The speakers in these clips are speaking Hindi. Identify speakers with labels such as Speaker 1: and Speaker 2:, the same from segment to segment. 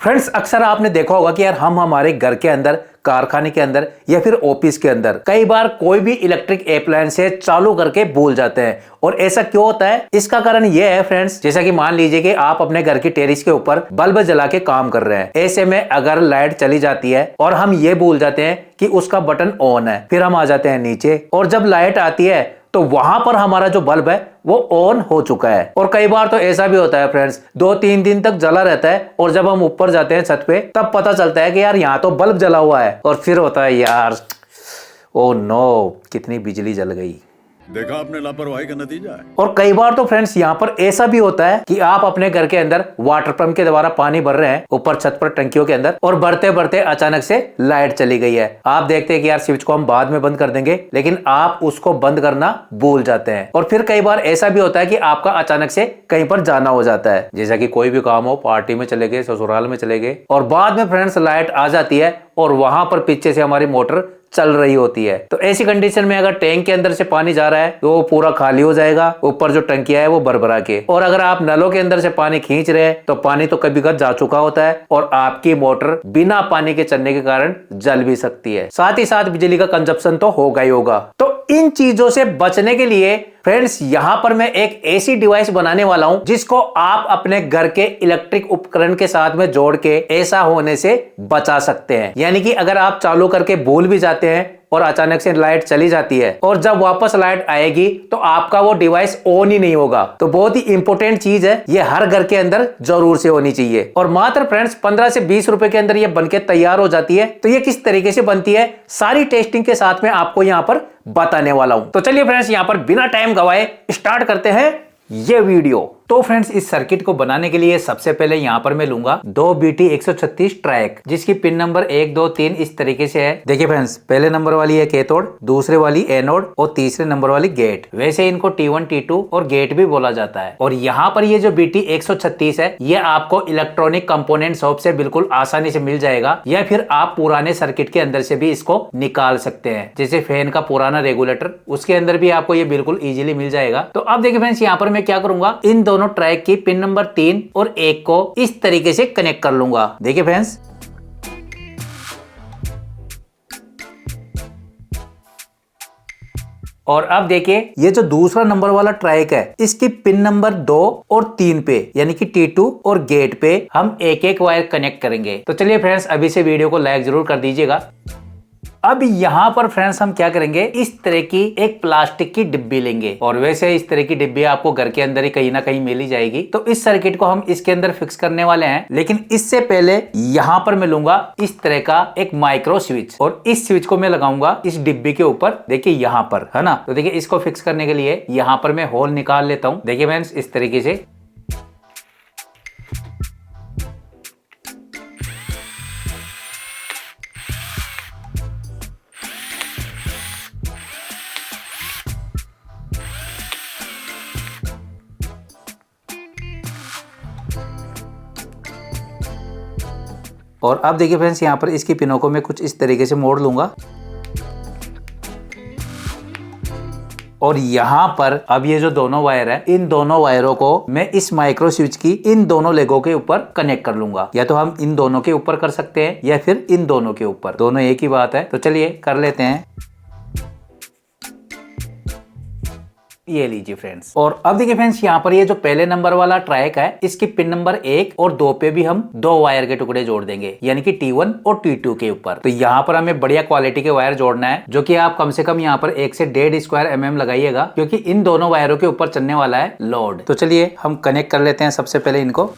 Speaker 1: फ्रेंड्स, अक्सर आपने देखा होगा कि यार हम हमारे घर के अंदर, कारखाने के अंदर या फिर ऑफिस के अंदर कई बार कोई भी इलेक्ट्रिक अप्लायंस से चालू करके भूल जाते हैं। और ऐसा क्यों होता है? इसका कारण यह है फ्रेंड्स, जैसा कि मान लीजिए कि आप अपने घर की टेरिस के ऊपर बल्ब जला के काम कर रहे हैं। ऐसे में अगर लाइट चली जाती है और हम ये भूल जाते हैं कि उसका बटन ऑन है, फिर हम आ जाते हैं नीचे और जब लाइट आती है तो वहां पर हमारा जो बल्ब है वो ऑन हो चुका है। और कई बार तो ऐसा भी होता है फ्रेंड्स, 2-3 दिन तक जला रहता है और जब हम ऊपर जाते हैं छत पे तब पता चलता है कि यार यहाँ तो बल्ब जला हुआ है। और फिर होता है यार, ओ नो, कितनी बिजली जल गई।
Speaker 2: देखा आपने लापरवाही का नतीजा है।
Speaker 1: और कई बार तो फ्रेंड्स यहाँ पर ऐसा भी होता है कि आप अपने घर के अंदर वाटर पंप के द्वारा पानी भर रहे हैं ऊपर छत पर टंकियों के अंदर, और भरते भरते अचानक से लाइट चली गई है। आप देखते हैं कि यार स्विच को हम बाद में बंद कर देंगे, लेकिन आप उसको बंद करना भूल जाते हैं। और फिर कई बार ऐसा भी होता है कि आपका अचानक से कहीं पर जाना हो जाता है, जैसा कि कोई भी काम हो, पार्टी में चले गए, ससुराल में चले गए, और बाद में फ्रेंड्स लाइट आ जाती है और वहां पर पीछे से हमारी मोटर चल रही होती है। तो ऐसी कंडीशन में अगर टैंक के अंदर से पानी जा रहा है तो वो पूरा खाली हो जाएगा, ऊपर जो टंकिया है वो भर के। और अगर आप नलों के अंदर से पानी खींच रहे हैं तो पानी तो कभी कभी जा चुका होता है और आपकी मोटर बिना पानी के चलने के कारण जल भी सकती है। साथ ही साथ बिजली का कंजप्शन तो होगा ही होगा। तो इन चीजों से बचने के लिए फ्रेंड्स यहां पर मैं एक ऐसी डिवाइस बनाने वाला हूं जिसको आप अपने घर के इलेक्ट्रिक उपकरण के साथ में जोड़ के ऐसा होने से बचा सकते हैं। यानी कि अगर आप चालू करके भूल भी जाते हैं और अचानक से लाइट चली जाती है और जब वापस लाइट आएगी तो आपका वो डिवाइस ऑन ही नहीं होगा। तो बहुत ही इंपॉर्टेंट चीज है, ये हर घर के अंदर जरूर से होनी चाहिए। और मात्र फ्रेंड्स 15 से 20 रुपए के अंदर ये बनके तैयार हो जाती है। तो ये किस तरीके से बनती है सारी टेस्टिंग के साथ में आपको यहाँ पर बताने वाला हूं। तो चलिए फ्रेंड्स यहाँ पर बिना टाइम गवाए स्टार्ट करते हैं ये वीडियो। तो फ्रेंड्स इस सर्किट को बनाने के लिए सबसे पहले यहाँ पर मैं लूंगा 2 BT 136 ट्रैक, जिसकी पिन नंबर 1, 2, 3 इस तरीके से है। देखिए फ्रेंड्स, पहले नंबर वाली है कैथोड, दूसरे वाली एनोड और तीसरे नंबर वाली गेट। वैसे इनको T1, T2 और गेट भी बोला जाता है। और यहाँ पर ये जो BT 136 है ये आपको इलेक्ट्रॉनिक कंपोनेंट शॉप से बिल्कुल आसानी से मिल जाएगा, या फिर आप पुराने सर्किट के अंदर से भी इसको निकाल सकते हैं। जैसे फैन का पुराना रेगुलेटर, उसके अंदर भी आपको ये बिल्कुल इजीली मिल जाएगा। तो अब देखिए फ्रेंड्स यहाँ पर मैं क्या करूंगा, इन दोनों ट्रैक की पिन नंबर 3 और 1 को इस तरीके से कनेक्ट कर लूंगा। देखिए फ्रेंड्स, और अब देखिए ये जो दूसरा नंबर वाला ट्रैक है इसकी पिन नंबर 2 और 3 पे यानी कि T2 और गेट पे हम एक एक वायर कनेक्ट करेंगे। तो चलिए फ्रेंड्स अभी से वीडियो को लाइक जरूर कर दीजिएगा। अब यहाँ पर फ्रेंड्स हम क्या करेंगे, इस तरह की एक प्लास्टिक की डिब्बी लेंगे, और वैसे इस तरह की डिब्बी आपको घर के अंदर ही कहीं ना कहीं मिल ही जाएगी। तो इस सर्किट को हम इसके अंदर फिक्स करने वाले हैं, लेकिन इससे पहले यहाँ पर मैं लूंगा इस तरह का एक माइक्रो स्विच, और इस स्विच को मैं लगाऊंगा इस डिब्बी के ऊपर। देखिए यहाँ पर है ना। तो देखिए इसको फिक्स करने के लिए यहाँ पर मैं होल निकाल लेता हूँ। देखिए फ्रेंड्स इस तरीके से। और अब देखिए फ्रेंड्स यहाँ पर इसकी पिनों को मैं कुछ इस तरीके से मोड़ लूंगा, और यहाँ पर अब ये जो दोनों वायर है इन दोनों वायरों को मैं इस माइक्रो स्विच की इन दोनों लेगों के ऊपर कनेक्ट कर लूंगा। या तो हम इन दोनों के ऊपर कर सकते हैं या फिर इन दोनों के ऊपर, दोनों एक ही बात है। तो चलिए कर लेते हैं। ये लीजिए फ्रेंड्स। और अब देखिए फ्रेंड्स यहाँ पर ये जो पहले नंबर वाला ट्रैक है इसकी पिन नंबर 1 और 2 पे भी हम 2 वायर के टुकड़े जोड़ देंगे, यानी कि T1 और T2 के ऊपर। तो यहाँ पर हमें बढ़िया क्वालिटी के वायर जोड़ना है, जो कि आप कम से कम यहाँ पर 1 से 1.5 स्क्वायर mm लगाइएगा, क्योंकि इन दोनों वायरों के ऊपर चलने वाला है लोड। तो चलिए हम कनेक्ट कर लेते हैं सबसे पहले इनको।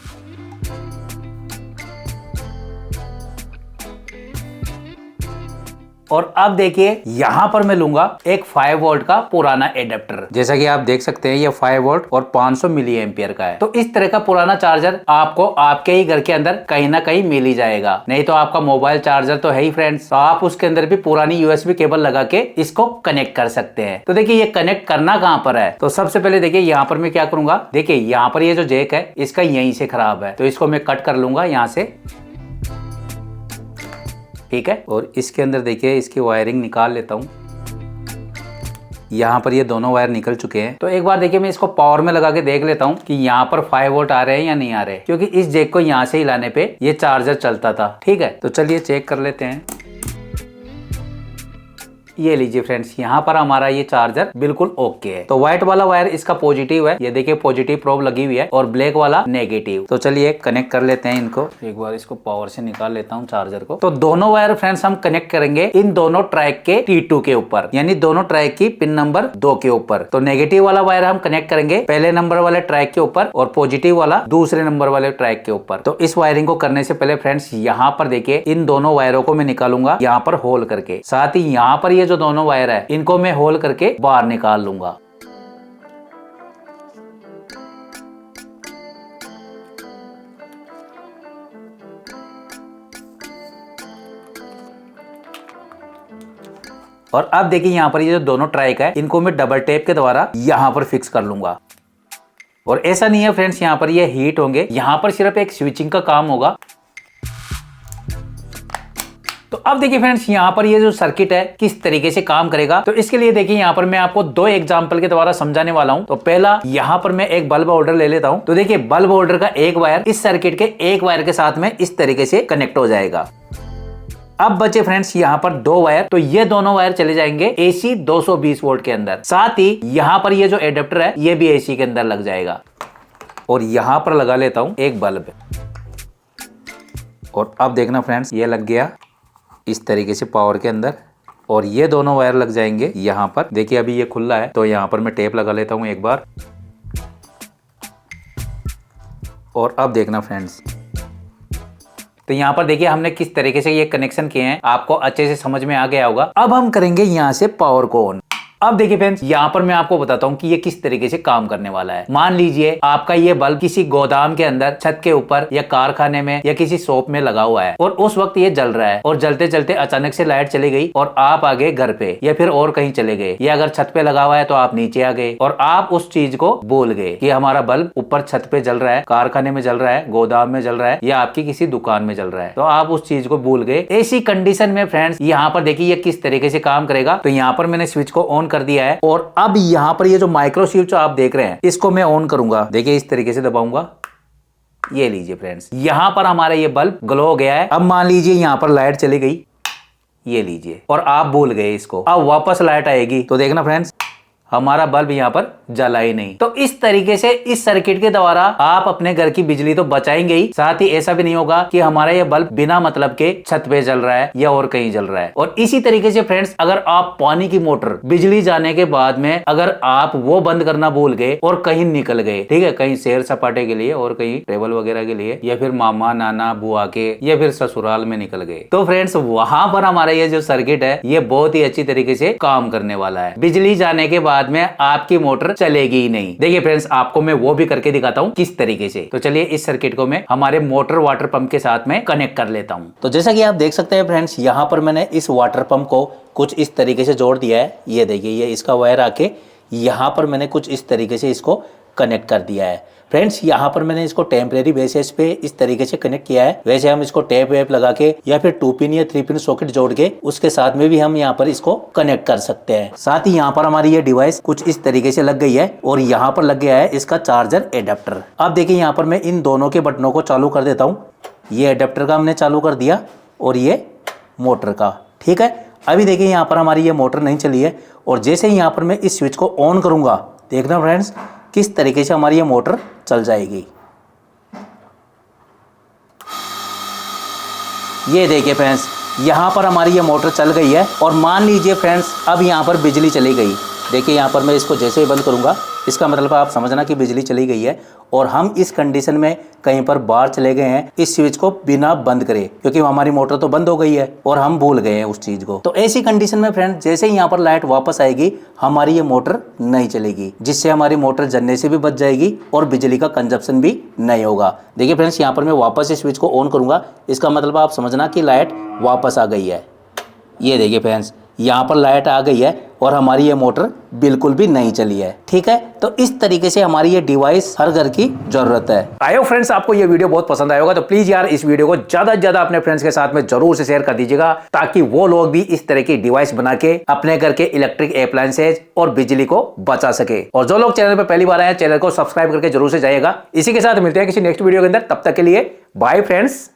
Speaker 1: और अब देखिए यहां पर मैं लूंगा एक 5 वोल्ट का पुराना एडेप्टर। जैसा कि आप देख सकते हैं ये 5 वोल्ट और 500 मिली एम्पियर का है। तो इस तरह का पुराना चार्जर आपको आपके ही घर के अंदर कहीं ना कहीं मिल ही जाएगा। नहीं तो आपका मोबाइल चार्जर तो है ही फ्रेंड्स, तो आप उसके अंदर भी पुरानी USB केबल लगा के इसको कनेक्ट कर सकते हैं। तो देखिए ये कनेक्ट करना कहां पर है, तो सबसे पहले देखिए यहाँ पर मैं क्या करूंगा, देखिए यहाँ पर ये जो जैक है इसका यहीं से खराब है, तो इसको मैं कट कर लूंगा यहाँ से। ठीक है, और इसके अंदर देखिए इसकी वायरिंग निकाल लेता हूं। यहाँ पर ये दोनों वायर निकल चुके हैं। तो एक बार देखिए मैं इसको पावर में लगा के देख लेता हूँ कि यहाँ पर 5 वोल्ट आ रहे हैं या नहीं आ रहे, क्योंकि इस जैक को यहाँ से हिलाने पे ये चार्जर चलता था। ठीक है, तो चलिए चेक कर लेते हैं। ये लीजिए फ्रेंड्स, यहाँ पर हमारा ये चार्जर बिल्कुल ओके है। तो व्हाइट वाला वायर इसका पॉजिटिव है, ये देखिए पॉजिटिव प्रोब लगी हुई है, और ब्लैक वाला नेगेटिव। तो चलिए कनेक्ट कर लेते हैं इनको। एक बार इसको पावर से निकाल लेता हूँ चार्जर को। तो दोनों वायर फ्रेंड्स हम कनेक्ट करेंगे इन दोनों ट्रैक के T2 के ऊपर, यानी दोनों ट्रैक की पिन नंबर 2 के ऊपर। तो नेगेटिव वाला वायर हम कनेक्ट करेंगे पहले नंबर वाले ट्रैक के ऊपर, और पॉजिटिव वाला दूसरे नंबर वाले ट्रैक के ऊपर। तो इस वायरिंग को करने से पहले फ्रेंड्स यहाँ पर देखिए इन दोनों वायरों को मैं निकालूंगा यहाँ पर होल करके। साथ ही यहाँ पर ये जो दोनों वायर है इनको मैं होल करके बाहर निकाल लूंगा। और अब देखिए यहाँ पर ये जो दोनों ट्रैक है इनको मैं डबल टेप के द्वारा यहाँ पर फिक्स कर लूंगा। और ऐसा नहीं है फ्रेंड्स यहाँ पर ये हीट होंगे, यहाँ पर सिर्फ एक स्विचिंग का काम होगा। तो अब देखिए फ्रेंड्स यहाँ पर ये जो सर्किट है किस तरीके से काम करेगा। तो इसके लिए देखिए यहाँ पर मैं आपको 2 एग्जांपल के द्वारा समझाने वाला हूं। तो पहला यहाँ पर मैं एक बल्ब होल्डर ले लेता हूं। तो देखिए बल्ब होल्डर का एक वायर इस सर्किट के एक वायर के साथ में इस तरीके से कनेक्ट हो जाएगा। अब बचे फ्रेंड्स यहाँ पर 2 वायर, तो ये दोनों वायर चले जाएंगे AC 220 वोल्ट के अंदर। साथ ही यहाँ पर ये जो एडेप्टर है ये भी AC के अंदर लग जाएगा। और यहाँ पर लगा लेता हूं एक बल्ब। और अब देखना फ्रेंड्स ये लग गया इस तरीके से पावर के अंदर, और ये दोनों वायर लग जाएंगे यहाँ पर। देखिए अभी ये खुला है, तो यहाँ पर मैं टेप लगा लेता हूँ एक बार। और अब देखना फ्रेंड्स, तो यहाँ पर देखिए हमने किस तरीके से ये कनेक्शन किए हैं, आपको अच्छे से समझ में आ गया होगा। अब हम करेंगे यहाँ से पावर को ऑन। अब देखिए फ्रेंड्स यहाँ पर मैं आपको बताता हूँ कि ये किस तरीके से काम करने वाला है। मान लीजिए आपका ये बल्ब किसी गोदाम के अंदर, छत के ऊपर, या कारखाने में, या किसी शॉप में लगा हुआ है, और उस वक्त ये जल रहा है, और जलते जलते अचानक से लाइट चली गई और आप आ गए घर पे, या फिर और कहीं चले गए, या अगर छत पे लगा हुआ है तो आप नीचे आ गए, और आप उस चीज को भूल गए कि हमारा बल्ब ऊपर छत पे जल रहा है, कारखाने में जल रहा है, गोदाम में जल रहा है, या आपकी किसी दुकान में जल रहा है। तो आप उस चीज को भूल गए। ऐसी कंडीशन में फ्रेंड्स यहाँ पर देखिए ये किस तरीके से काम करेगा। तो यहाँ पर मैंने स्विच को ऑन कर दिया है, और अब यहाँ पर ये जो माइक्रो स्विच आप देख रहे हैं इसको मैं ऑन करूंगा। देखिए इस तरीके से दबाऊंगा, ये लीजिए फ्रेंड्स यहाँ पर हमारा ये बल्ब ग्लो हो गया है। अब मान लीजिए यहाँ पर लाइट चली गई, ये लीजिए, और आप भूल गए इसको। अब वापस लाइट आएगी तो देखना फ्रेंड्स हमारा बल्ब यहाँ पर जला ही नहीं। तो इस तरीके से इस सर्किट के द्वारा आप अपने घर की बिजली तो बचाएंगे ही, साथ ही ऐसा भी नहीं होगा कि हमारा ये बल्ब बिना मतलब के छत पे जल रहा है या और कहीं जल रहा है। और इसी तरीके से फ्रेंड्स अगर आप पानी की मोटर बिजली जाने के बाद में अगर आप वो बंद करना भूल गए और कहीं निकल गए, ठीक है, कहीं सैर सपाटे के लिए और कहीं टेबल वगैरह के लिए, या फिर मामा नाना बुआ के, या फिर ससुराल में निकल गए, तो फ्रेंड्स वहां पर हमारा ये जो सर्किट है ये बहुत ही अच्छी तरीके से काम करने वाला है। बिजली जाने के बाद में आपकी मोटर चलेगी ही नहीं। देखिए फ्रेंड्स आपको मैं वो भी करके दिखाता हूँ किस तरीके से। तो चलिए इस सर्किट को मैं हमारे मोटर वाटर पंप के साथ में कनेक्ट कर लेता हूँ। तो जैसा कि आप देख सकते हैं फ्रेंड्स यहाँ पर मैंने इस वाटर पंप को कुछ इस तरीके से जोड़ दिया है। ये देखिए ये इसका वायर आके यहाँ पर मैंने कुछ इस तरीके से इसको कनेक्ट कर दिया है। फ्रेंड्स यहाँ पर मैंने इसको टेम्परेरी बेसिस पे इस तरीके से कनेक्ट किया है। वैसे हम इसको टेप वेप लगा के या फिर 2 पिन या 3 पिन सॉकेट जोड़ के उसके साथ में भी हम यहाँ पर इसको कनेक्ट कर सकते हैं। साथ ही यहाँ पर हमारी ये डिवाइस कुछ इस तरीके से लग गई है और यहाँ पर लग गया है इसका चार्जर एडेप्टर। अब देखिए यहाँ पर मैं इन दोनों के बटनों को चालू कर देता हूँ। ये एडेप्टर का हमने चालू कर दिया और ये मोटर का, ठीक है। अभी देखिए यहाँ पर हमारी ये मोटर नहीं चली है, और जैसे ही यहाँ पर मैं इस स्विच को ऑन करूंगा देखना फ्रेंड्स किस तरीके से हमारी ये मोटर चल जाएगी। ये देखिए फ्रेंड्स यहाँ पर हमारी ये मोटर चल गई है, और मान लीजिए फ्रेंड्स अब यहाँ पर बिजली चली गई। देखिए यहाँ पर मैं इसको जैसे ही बंद करूँगा इसका मतलब आप समझना कि बिजली चली गई है, और हम इस कंडीशन में कहीं पर बाहर चले गए हैं इस स्विच को बिना बंद करे, क्योंकि हमारी मोटर तो बंद हो गई है और हम भूल गए हैं उस चीज को। तो ऐसी कंडीशन में फ्रेंड जैसे ही यहाँ पर लाइट वापस आएगी हमारी ये मोटर नहीं चलेगी, जिससे हमारी मोटर जलने से भी बच जाएगी और बिजली का कंजप्शन भी नहीं होगा। देखिए फ्रेंड्स यहाँ पर मैं वापस इस स्विच को ऑन करूंगा, इसका मतलब आप समझना कि लाइट वापस आ गई है। ये देखिए फ्रेंड्स यहाँ पर लाइट आ गई है और हमारी ये मोटर बिल्कुल भी नहीं चली है। ठीक है, तो इस तरीके से हमारी ये डिवाइस हर घर की जरूरत है। आई होप फ्रेंड्स आपको ये वीडियो बहुत पसंद आया होगा, तो प्लीज यार इस वीडियो को ज्यादा से ज्यादा अपने फ्रेंड्स के साथ में जरूर से शेयर कर दीजिएगा, ताकि वो लोग भी इस तरह की डिवाइस बना के अपने घर के इलेक्ट्रिक अप्लायंसेज और बिजली को बचा सके। और जो लोग चैनल पर पहली बार आए हैं, चैनल को सब्सक्राइब करके जरूर से जाइएगा। इसी के साथ मिलते हैं किसी नेक्स्ट वीडियो के अंदर, तब तक के लिए बाय फ्रेंड्स।